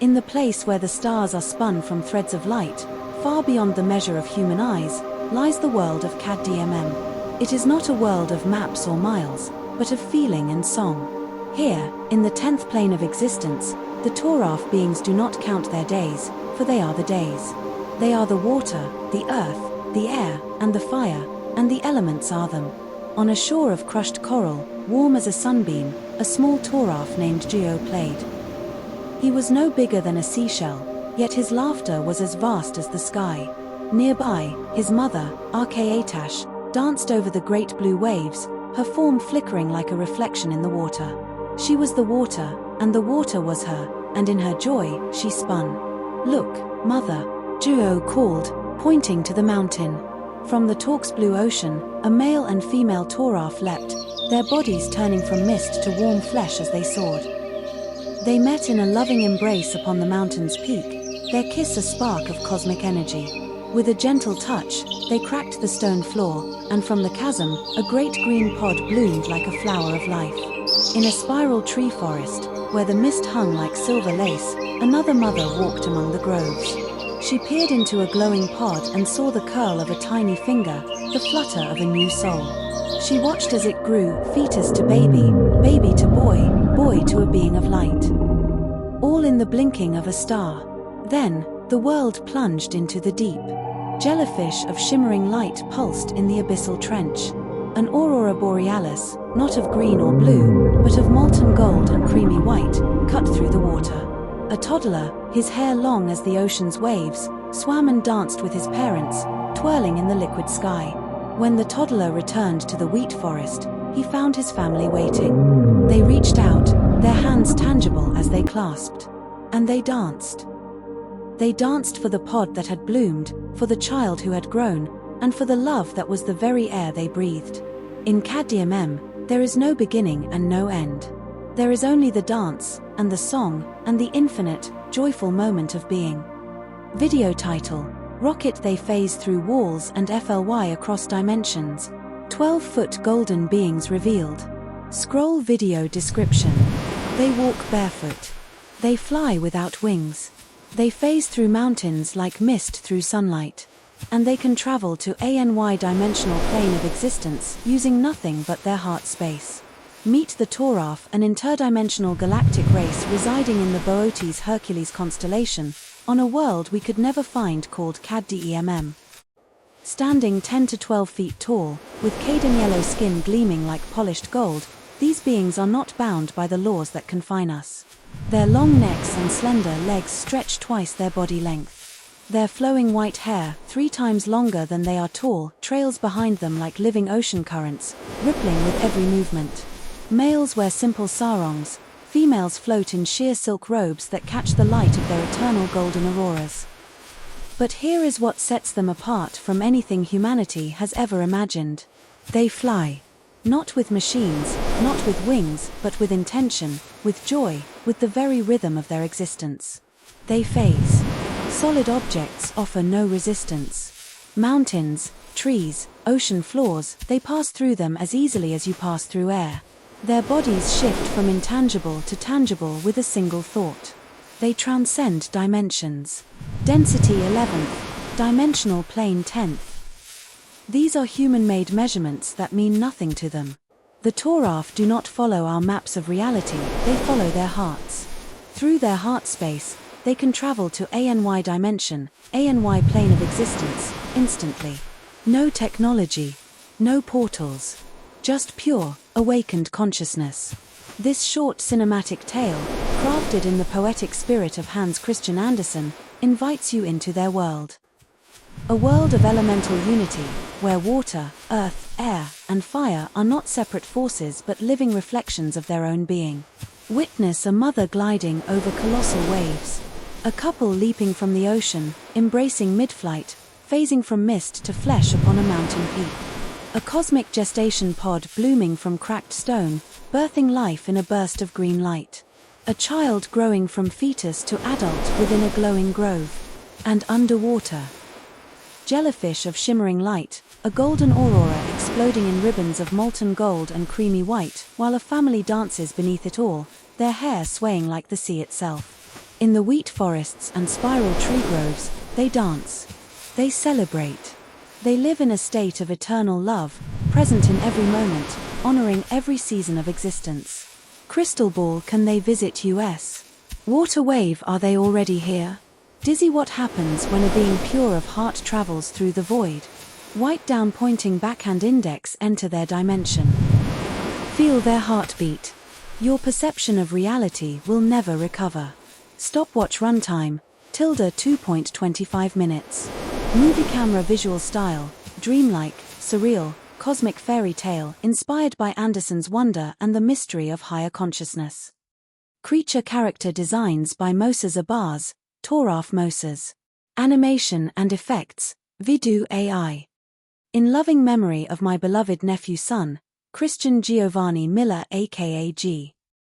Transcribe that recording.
In the place where the stars are spun from threads of light, far beyond the measure of human eyes, lies the world of Cad-dem-em. It is not a world of maps or miles, but of feeling and song. Here, in the 10th plane of existence, the Toraph beings do not count their days, for they are the days. They are the water, the earth, the air, and the fire, and the elements are them. On a shore of crushed coral, warm as a sunbeam, a small Toraph named Geo played. He was no bigger than a seashell, yet his laughter was as vast as the sky. Nearby, his mother, Archaeatash, danced over the great blue waves, her form flickering like a reflection in the water. She was the water, and the water was her, and in her joy, she spun. "Look, mother," Geo called, pointing to the mountain. From the Torque's blue ocean, a male and female Toraph leapt, their bodies turning from mist to warm flesh as they soared. They met in a loving embrace upon the mountain's peak, their kiss a spark of cosmic energy. With a gentle touch, they cracked the stone floor, and from the chasm, a great green pod bloomed like a flower of life. In a spiral tree forest, where the mist hung like silver lace, another mother walked among the groves. She peered into a glowing pod and saw the curl of a tiny finger, the flutter of a new soul. She watched as it grew, fetus to baby, baby to boy, boy to a being of light. All in the blinking of a star. Then, the world plunged into the deep. Jellyfish of shimmering light pulsed in the abyssal trench. An aurora borealis, not of green or blue, but of molten gold and creamy white, cut through the water. A toddler, his hair long as the ocean's waves, swam and danced with his parents, twirling in the liquid sky. When the toddler returned to the wheat forest, he found his family waiting. They reached out, their hands tangible as they clasped. And they danced. They danced for the pod that had bloomed, for the child who had grown, and for the love that was the very air they breathed. In Cad-dem-em, there is no beginning and no end. There is only the dance, and the song, and the infinite, joyful moment of being. Video title: Rocket. They phase through walls and fly across dimensions. 12-foot golden beings revealed. Scroll video description. They walk barefoot. They fly without wings. They phase through mountains like mist through sunlight. And they can travel to any dimensional plane of existence using nothing but their heart space. Meet the Toraph, an interdimensional galactic race residing in the Boötes Hercules constellation, on a world we could never find called Cad-dem-em. Standing 10 to 12 feet tall, with Cadem-yellow skin gleaming like polished gold, these beings are not bound by the laws that confine us. Their long necks and slender legs stretch twice their body length. Their flowing white hair, 3 times longer than they are tall, trails behind them like living ocean currents, rippling with every movement. Males wear simple sarongs, females float in sheer silk robes that catch the light of their eternal golden auroras. But here is what sets them apart from anything humanity has ever imagined. They fly. Not with machines, not with wings, but with intention, with joy, with the very rhythm of their existence. They phase. Solid objects offer no resistance. Mountains, trees, ocean floors, they pass through them as easily as you pass through air. Their bodies shift from intangible to tangible with a single thought. They transcend dimensions. Density 11th, dimensional plane 10th. These are human-made measurements that mean nothing to them. The Toraph do not follow our maps of reality, they follow their hearts. Through their heart space, they can travel to any dimension, any plane of existence, instantly. No technology, no portals. Just pure, awakened consciousness. This short cinematic tale, crafted in the poetic spirit of Hans Christian Andersen, invites you into their world. A world of elemental unity, where water, earth, air, and fire are not separate forces but living reflections of their own being. Witness a mother gliding over colossal waves. A couple leaping from the ocean, embracing mid-flight, phasing from mist to flesh upon a mountain peak. A cosmic gestation pod blooming from cracked stone, birthing life in a burst of green light. A child growing from fetus to adult within a glowing grove. And underwater. Jellyfish of shimmering light, a golden aurora exploding in ribbons of molten gold and creamy white, while a family dances beneath it all, their hair swaying like the sea itself. In the wheat forests and spiral tree groves, they dance. They celebrate. They live in a state of eternal love, present in every moment, honoring every season of existence. Crystal ball, can they visit US? Water wave, are they already here? Dizzy, what happens when a being pure of heart travels through the void? White down, pointing backhand index, enter their dimension. Feel their heartbeat. Your perception of reality will never recover. Stopwatch runtime, ~2.25 minutes. Movie camera visual style, dreamlike, surreal, cosmic fairy tale, inspired by Anderson's wonder and the mystery of higher consciousness. Creature character designs by Moses Abaz, Toraph Moses. Animation and effects, Vidu AI. In loving memory of my beloved nephew son, Christian Giovanni Miller aka G.